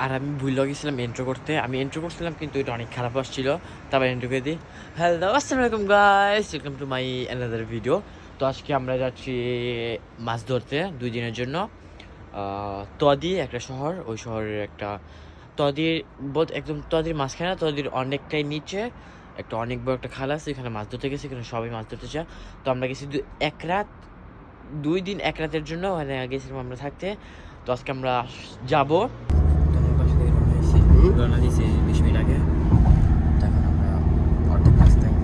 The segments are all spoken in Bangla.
আর আমি ভুলে গেছিলাম এন্ট্রো করতে, আমি এন্ট্রো করছিলাম কিন্তু এটা অনেক খারাপ আসছিল। তারপর এন্ট্রো করে দিই, হ্যালো আসসালামু আলাইকুম guys, welcome to my another video. তো আজকে আমরা যাচ্ছি মাছ ধরতে 2 দিনের জন্য। তদি একটা শহর, ওই শহরের একটা তদির একদম তদির মাঝখানে, তদির অনেকটাই নিচে একটা অনেক বড় একটা খাল আছে, এখানে মাছ ধরতে গেছে, এখানে সবাই মাছ ধরতে চায়। তো আমরা গেছি 2 দিন 1 রাতের জন্য ওখানে গেছিলাম আমরা থাকতে। তো আজকে আমরা যাবো। রওনা দিয়েছি 20 মিনিট আগে। এখন আমরা অর্ধেক রাস্তায়।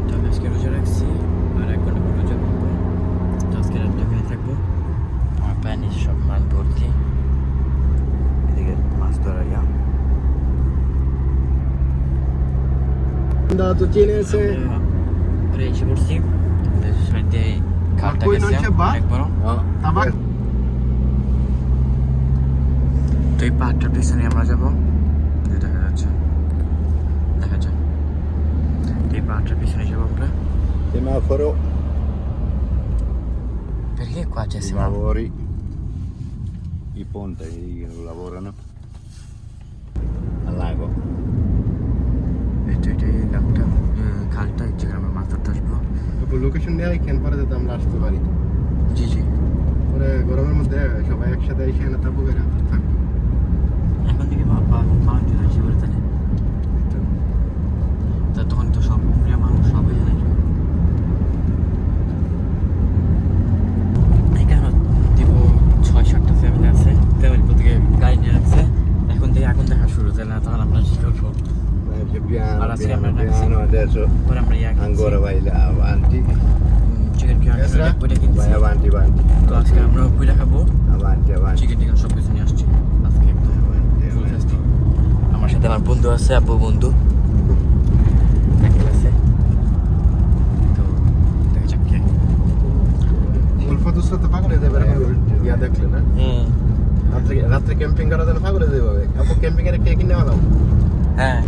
তো আমি আজকে রোজা রাখছি, আর 1 ঘন্টা পর রোজা করবো। তো আজকে রাত্রে ওখানে থাকবো। আমার প্যানি সব মাছ ভর্তি, এদিকে মাছ ধরা ইয়া। Da, tu tienes আমরা এসে পড়ছি, সাইড দিয়ে খালটা গেছে অনেক বড়। tabac. তো এই পাহাড়টার পিছনে আমরা যাবো, দেখা যাচ্ছে, দেখা যায়। এই পাহাড়টার পিছনে যাবো আমরা। Semaforo, Perché qua c'è i semaforo? lavori, i ponti che lavorano al lago. এটাই একটা খালটা, যেখানে আমরা মাছ ধরতে আসবো। লোকেশন নিয়ে এখান পরে যেতে আমরা আসতে পারি। জি জি, পরে গরমের মধ্যে সবাই একসাথে এখানে থাকবো থাকবো। এখন থেকে মানুষজন আসে বলে তাহলে, তা তখন তো সব মানুষ সবাই জানে। এখানে দিব 6-7টা ফ্যামিলি আছে, ফ্যামিলি প্রত্যেকে গাড়ি নিয়ে রাখছে। এখন থেকে আগুন দেখা শুরু, তাহলে না তখন আমরা কি করবো? Piano, Allora, sì, piano, ma ragazzi, piano, adesso পরে আমরা ইয়া ancora vai là avanti, chicken ওইটা কিনছি। vai avanti, avanti, তো আজকে আমরা ওইটা খাবো, avanti, avanti. চিকেন টিকেন সব কিছু নিয়ে আসছি আজকে একদম ফুল ফেস্টি। আমার সাথে আমার বন্ধু আছে, আপু বন্ধু আছে। তো দেখা যাক কে। অল্প দূর সাথে পাগলে যাবে ইয়া দেখলে না রাত্রে ক্যাম্পিং করার জন্য পাগলে যাবে। আপু ক্যাম্পিং এর একটা কিনে আনাও। হ্যাঁ,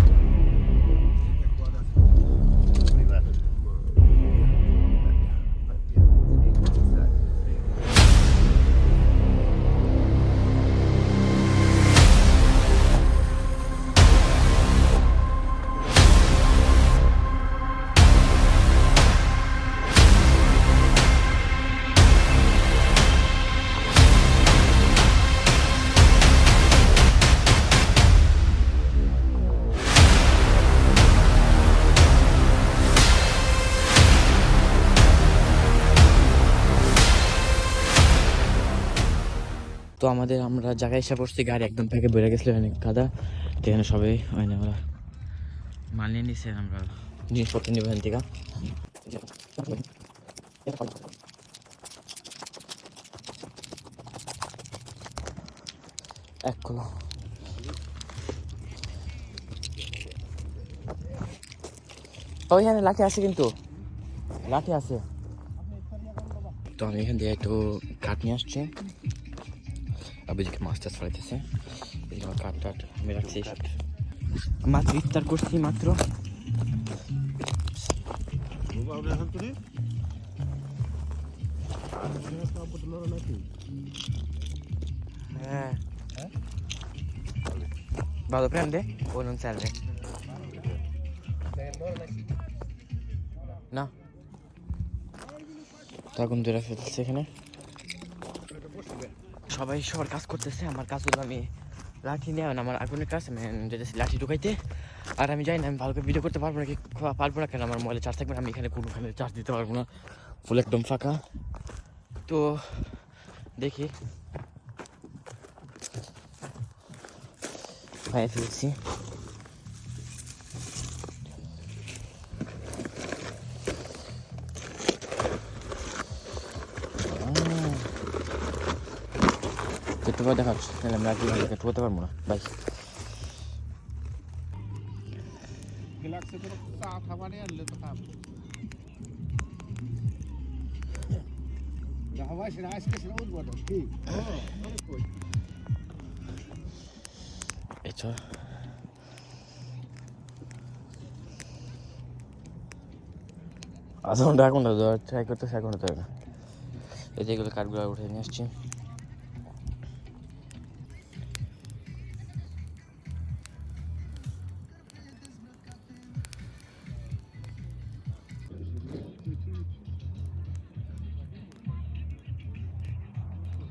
তো আমরা জায়গায় এসে পড়ছি, গাড়ি একদম প্যাকে বেড়ে গেছিল, অনেক কাদা। তো এখানে সবাই মানে ওরা মাল নিয়ে নিচ্ছে, আমরা জিনিসপত্র নিব এখান থেকে। এক কিলো ওইখানে লাঠি আছে, কিন্তু লাঠি আছে। তো আমি এখান দিয়ে একটু কাঠ নিয়ে আসছি, আবিদিকে মাছ টাছ ফলাইতেছে। এই আমার কাঠ টাঠ আমি রাখছি, মাত্র ইফতার করছি মাত্র। হ্যাঁ, vado a prendere o non serve? না, তো আগুন ধরে ফেলছে এখানে, সবাই সবার কাজ করতেছে। আমার কাজ হলো আমি লাঠি নিয়ে, আমার আগুনের কাজ, আমি যেতেছি লাঠি ঢুকাইতে। আর আমি জানি না আমি ভালো করে ভিডিও করতে পারবো না কি পারবো না, কেন আমার মোবাইলে চার্জ থাকবে না, আমি এখানে কোনোখানে চার্জ দিতে পারবো না, ফুল একদম ফাঁকা। তো দেখি পায়ে ফেলছি। একটু পরে দেখা হচ্ছে, তাহলে আমরা একটু করতে পারবো না ভাই। এটা 5 ঘন্টা এখন ট্রাই করতেছে এখন তো না এই যে এগুলো কাঠগুলো উঠে নিয়ে আসছি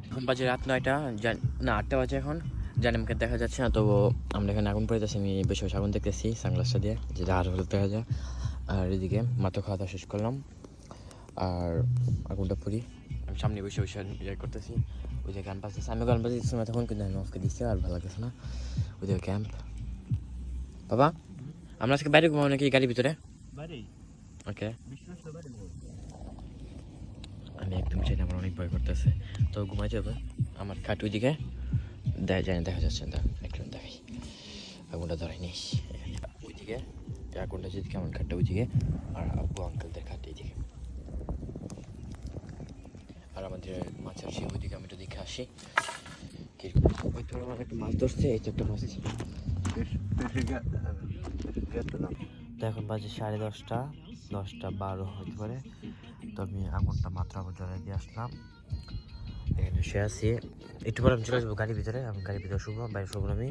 এখন বাজে রাত 9টা না 8টা বাজে এখন জানি আমাকে দেখা যাচ্ছে না তো আমরা এখানে আগুন পড়ে যাচ্ছি আমি বসে বসে আগুন দেখতেছি সানগ্লাসটা দিয়ে যেটা আর হলুদ দেখা যায় আর এদিকে মাত্র খাওয়া দাওয়া শেষ করলাম আর আগুনটা পুরি আমি সামনে বসে বসে ইয়ে করতেছি ওই যে গান বাজতেছে আমি গান বাজতেছি না তখন কিন্তু আমি অফকে দিচ্ছি আর ভালো লাগতেছে না ওই যে ক্যাম্প বাবা আমরা আজকে বাইরে ঘুমাবো নাকি গাড়ির ভিতরে ওকে আমি একদম চাই না আমার অনেক ভয় করতেছে তো ঘুমাই যাবে আমার খাট ওইদিকে দেখা যাচ্ছে না একটু দেখাই আগুনটা ধরাই নিস এখানে ওইদিকে আগুনটা যেদিকে আমার খাটটা ওইদিকে আর আব্বু আঙ্কেলদের খাটটা এইদিকে আর আমাদের মাছের সেই ওইদিকে আমি একটু দেখে আসি ওই তো আমার একটা মাছ ধরছে এই তো একটা মাছ তো এখন বাজে 10:30 10:12 হতে পারে তো আমি আগুনটা মাত্র আবার জ্বালিয়ে দিয়ে আসলাম এখানে শুয়ে আছি একটু পরে আমি চলে আসবো গাড়ির ভিতরে আমি গাড়ির ভিতরে শুবো বাইরে শুবো আমি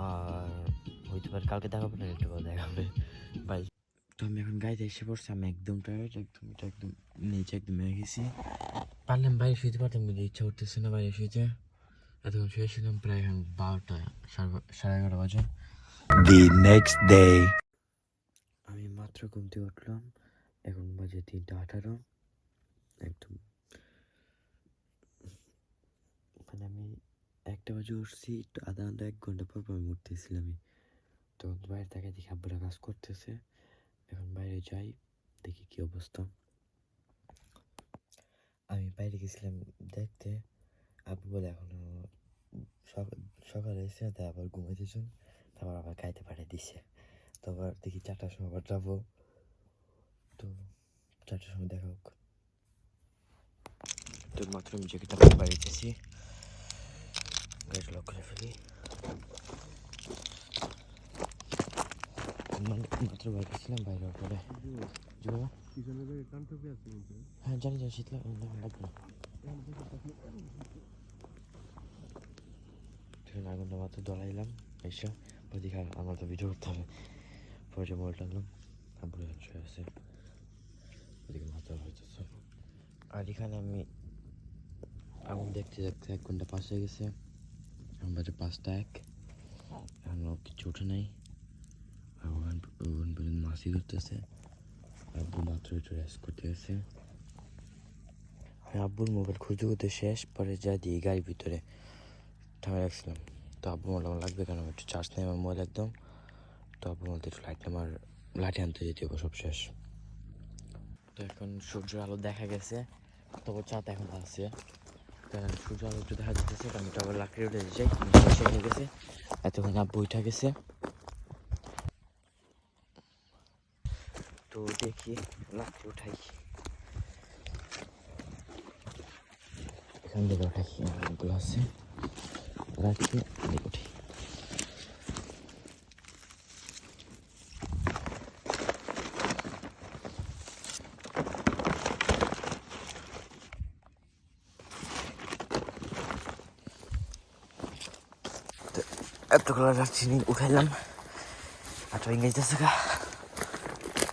আর হইতে পারে কালকে দেখাবো না একটু পরে দেখাবে বাই তো আমি এখন গাড়িতে এসে পড়ছি আমি একদম টায়ার্ড একদম নিচে একদম হয়ে গেছি পারলাম বাইরে শুইতে পারতাম কিন্তু ইচ্ছা করতেছে না বাইরে শুইতে এতক্ষণ শুয়েছিলাম প্রায় এখন 12টা 11:30 বাজে The next day. আমি মাত্র ঘুম থেকে উঠলাম এখন বাজে 3:18 একদম মানে আমি 1টা বাজে উঠছি একটু আধা ঘন্টা 1 ঘন্টা পর আমি উঠতেছিলাম তখন বাইরে থেকে দেখি আব্বুরা কাজ করতেছে এখন বাইরে যাই দেখি কি অবস্থা আমি বাইরে গেছিলাম দেখতে আব্বু বলে এখনো সকালে এসে তাই আবার ঘুমাইতেছ তারপর আবার খাইতে পাঠিয়ে দিচ্ছে তো আবার দেখি 4টার সময় আবার যাবো তো 4টার সময় দেখা হোক তো মাত্র আমি জ্যাকেটটা বাড়িতেছি গাড়ি লক করে ফেলি মাত্র বাড়িতেছিলাম বাইরে পরে হ্যাঁ জানি শীত লাগবে না আগুনটা মাত্র দলাইলাম এসে ওদিকে আমার তো ভিডিও করতে হবে পরে মোবাইল টানলাম আব্বুর শুয়ে আছে ওদিকে মাথা হইতেছে আর এখানে আমি আগুন দেখতে 1 ঘন্টা পাস হয়ে গেছে এখন বাজে 5:01 এখনও কিছু ওঠে নাই ওখান পর্যন্ত মাছই ধরতেছে আব্বু মাত্র একটু রেস্ট করতে গেছে আব্বুর মোবাইল খুঁজতে শেষ পরে যা দিয়ে গাড়ির ভিতরে থামে রাখছিলাম তো আব্বু মোবাইল লাগবে কেন একটু চার্জ নেই আমার মোবাইল একদম তো আব্বু বলতে একটু লাইট আমার লাঠি আনতে যেতে হবে সব শেষ তো এখন সূর্যের আলো দেখা গেছে তবে চাঁদ এখন আছে সূর্য আলো একটু দেখা যাচ্ছে আমি তো আবার লাকড়ি উঠে যাই শেষ হয়ে গেছে এতক্ষণ আব্বু উঠে গেছে তো দেখি লাকড়ি উঠাই এখান থেকে উঠাই অনেকগুলো আছে রাখি উঠি এতগুলো রাখছি উঠাইলাম আর ইংরেজি আছে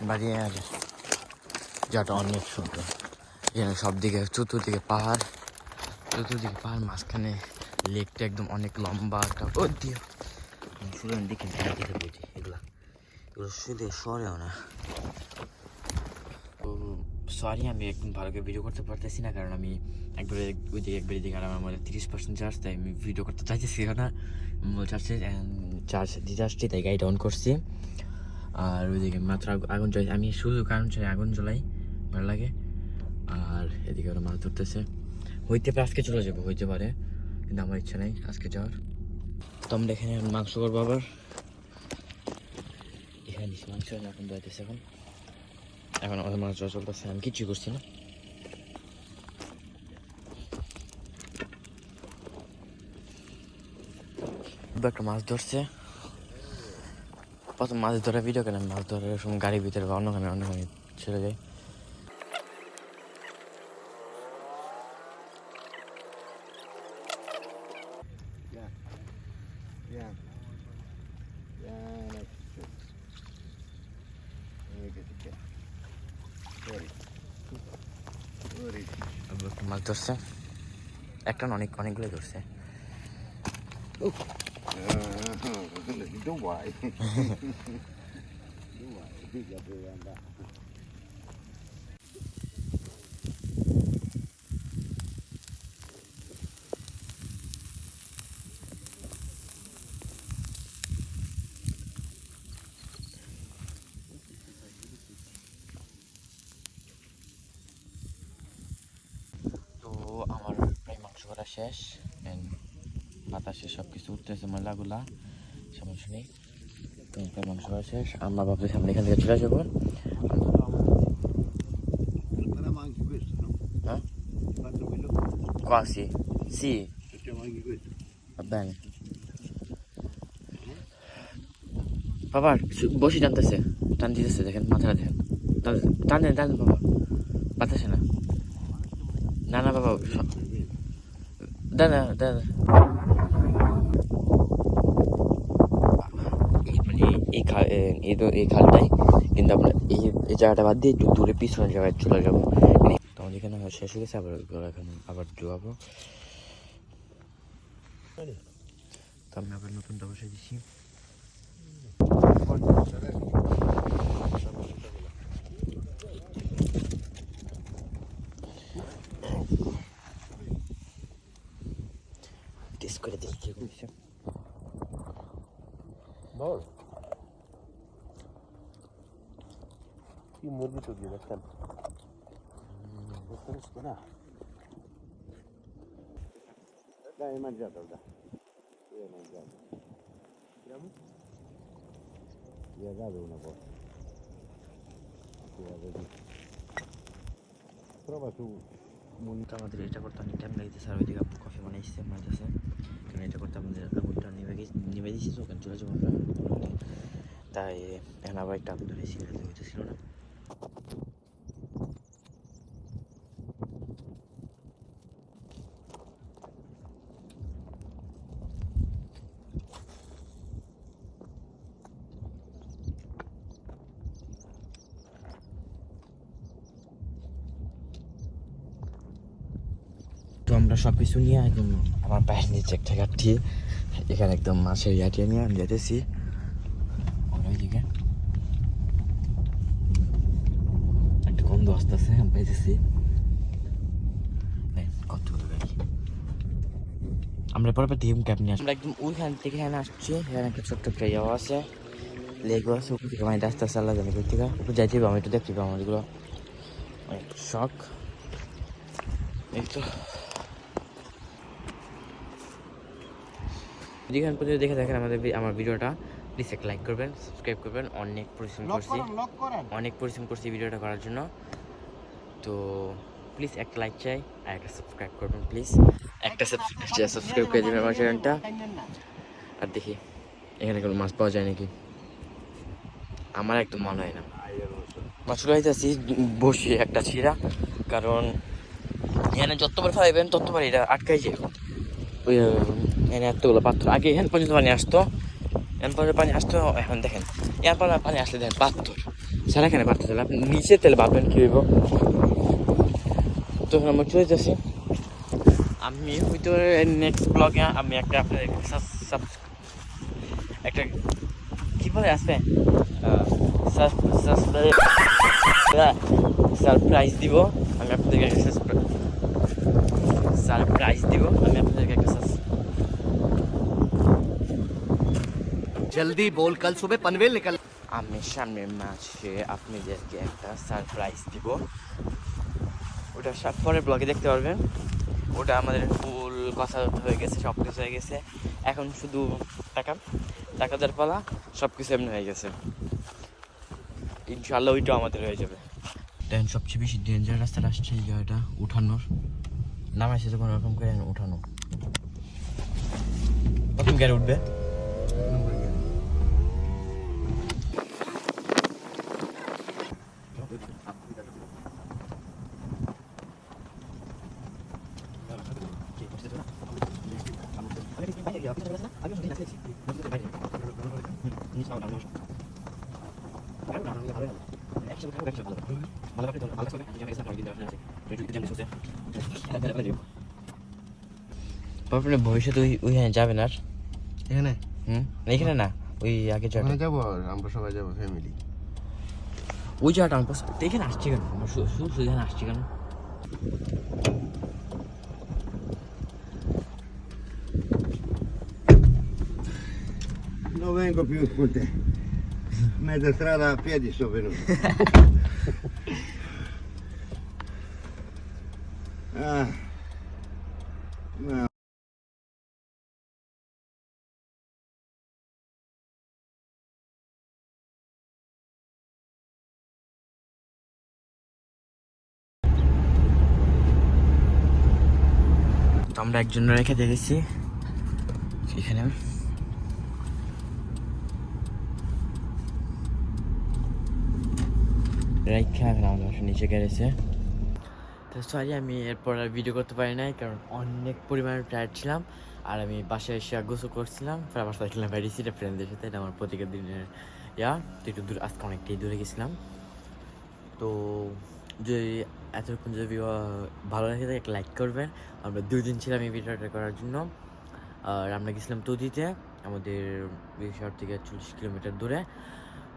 বাড়ি আর যাটা অনেক সুন্দর এখানে সব দিকে চতুর্দিকে পাহাড় মাঝখানে লেকটা একদম অনেক লম্বা একটা ও দিয়ে শুধু দেখে দেখে বুঝি এগুলো শুধু সরেও না তো সরি আমি একদম ভালো করে ভিডিও করতে পারতেছি না কারণ আমি একবারে একবারে দিকে আর আমার মধ্যে 30% চার্জ তাই আমি ভিডিও করতে চাইতেছি না চার্জ রিচার্জটি তাই গাড়িটা অন করছি আর ওইদিকে মাত্র আগুন জ্বালাই আমি শুধু কারণ চাই আগুন জ্বলাই ভালো লাগে আর এদিকে ওরা মাছ ধরতেছে হইতে পারে আজকে চলে যাবো হইতে পারে কিন্তু আমার ইচ্ছা নেই আজকে যাওয়ার তো আমরা এখানে মাংস করবো আবার এখানে মাংস এখন দোয়াইতেছে এখন আমাদের মাছ ধরা চলতেছে আমি কিছুই করছি না একটা মাছ ধরছে প্রথম মাছ ধরা ভিডিও কেন মাছ ধরার সময় গাড়ির ভিতরে বা অন্যখানে ছেড়ে যাই মাছ ধরছে একটা না, অনেকগুলো ধরছে। তো আমার প্রায় মাংস করা শেষ, বাতাসে সব কিছু উঠতেছে, ময়লাগুলা সমস্যা নেই। তো প্রায় মাংস করা শেষ, আমরা ভাবছি আমরা এখান থেকে চলে যাবো। হ্যাঁ quasi sì va bene বাবা বসি টানতেছে, টান দিতেছে, দেখেন মাথাটা দেখেন, টান দেন টান দেন বাবা, বাতাসে না, না না বাবা দাদা দাদা মানে এই খালটাই কিন্তু আমরা এই জায়গাটা বাদ দিয়ে একটু দূরে পিছনের জায়গায় চলে যাবো। তো আমাদের এখানে শেষ হয়ে গেছে, আবার ডুবাবো। তো আমি আবার নতুনটা বসে দিচ্ছি। টেস্ট করে দেখি কি করছে। বল কি মুরগি টুরগি দেখেন না Dai, hai mangiato, dai. Io ho mangiato. Vediamo? Gli ha dato una cosa. Prova su. তো আমাদের এটা করতে অনেক টাইম লাগছে, স্যার ওইদিকে কফি বানাইছে মাঝে, কারণ এটা করতে আমাদের আগুনটা নেমে দিয়েছি, তো ওখানে চলে যাবো আমরা। তাই এখন আবার একটা আগুন ধরেছি, হইতেছিল না। তো আমরা সব কিছু নিয়ে একদম আমার পায়ের নিচে একটা কাটিয়ে এখানে একদম মাছের ইয়াটিয়ে নিয়ে আমি যেতেছি ওইদিকে। একটা গন্ধ আসতেছে, আমি পাইতেছি কতগুলো গাড়ি। আমরা পরে টিম ক্যাব নিয়ে আমরা একদম ওইখান থেকে এখানে আসছি। এখানে একটা ছোট্ট একটা ইয়াও আছে, লেগও আছে, উপর থেকে মাইতে আসতে আসতে আল্লাহ জানি কোথা থেকে উপর যাইতে হবে। আমি একটু দেখতে পাবো আমাদেরগুলো অনেক শখ। এই তো যেখান পর্যন্ত দেখে দেখেন আমার ভিডিওটা, প্লিজ একটা লাইক করবেন, সাবস্ক্রাইব করবেন। অনেক পরিশ্রম করছি ভিডিওটা করার জন্য, তো প্লিজ একটা লাইক চাই আর একটা সাবস্ক্রাইব করবেন প্লিজ, একটা সাবস্ক্রাইব করে দেবেন আমার চ্যানেলটা। আর দেখি এখানে কোনো মাছ পাওয়া যায় নাকি, আমার একদম মনে হয় না। মাছগুলো হইতেছি বসে একটা ছিঁড়া, কারণ এখানে যতবার খাওয়াইবেন ততবার এটা আটকাই যায়। ওই এখানে এতগুলো পাথর, আগে এখান পর্যন্ত পানি আসতো, এখান পর্যন্ত পানি আসতো, এখন দেখেন এখান পর্যন্ত পানি আসলে দেখেন পাথর, সারা এখানে পাথর চলে। আপনি নিচে তেলে ভাববেন কী হইব। তো আমরা চলে যাচ্ছি, আমি হয়তো নেক্সট ব্লগে আমি একটা আপনার একটা কী বলে আসবে সারপ্রাইজ দিব, আমি আপনাদেরকে একটা সারপ্রাইজ দিব, আমি আপনাদেরকে একটা जल्दी बोल कल सुबह पनवेल निकल। আমি সামনের মাসে আপনাদেরকে একটা সারপ্রাইজ দিব, ওটা সব পরের ব্লগে দেখতে পারবেন। ওটা আমাদের ফুল কথা হয়ে গেছে, সব কিছু হয়ে গেছে, এখন শুধু টাকা দেওয়ার পালা, সব কিছু এমনি হয়ে গেছে। ইনশাল্লাহ ওইটাও আমাদের হয়ে যাবে। দেন সবচেয়ে বেশি ডেঞ্জার রাস্তাটা আসছে এই জায়গাটা উঠানোর, নামাইছে তো কোনো রকম করে উঠানো। প্রথম গাড়ি উঠবে আপনি ভবিষ্যতে ওইখানে যাবেন আর এখানে এখানে না ওই আগে ওখানে যাবো, আমরা সবাই যাবো ফ্যামিলি। ওই জায়গাটা আমার পছন্দ। এখানে আসছি কেন আমার শুধু এখানে আসছি কেন? Non vengo più con te. Mezza strada a piedi sono venuto. Ah. No. তো আমরা একজন রেখে দেখেছি এখানে। রেখে এখন আমাদের নিচে গেছে। তো সরি আমি এরপর আর ভিডিও করতে পারি নাই, কারণ অনেক পরিমাণে টায়ার্ড ছিলাম। আর আমি বাসায় এসে গোসল করছিলাম, ফের আবার সাইকেল বেরিয়েছি ফ্রেন্ডদের সাথে। এটা আমার প্রত্যেকের দিনের তো একটু দূর, আজকে অনেকটাই দূরে গেছিলাম। তো যদি এতক্ষণ যদি ভালো লাগে থাকে একটা লাইক করবেন। আমরা 2 দিন ছিলাম এই ভিডিওটা করার জন্য। আর আমরা গেছিলাম তদিতে, আমাদের শহর থেকে 40 কিলোমিটার দূরে।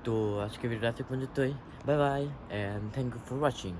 তো আজকে ভিডিওটা এত পর্যন্তই। Bye bye and thank you for watching.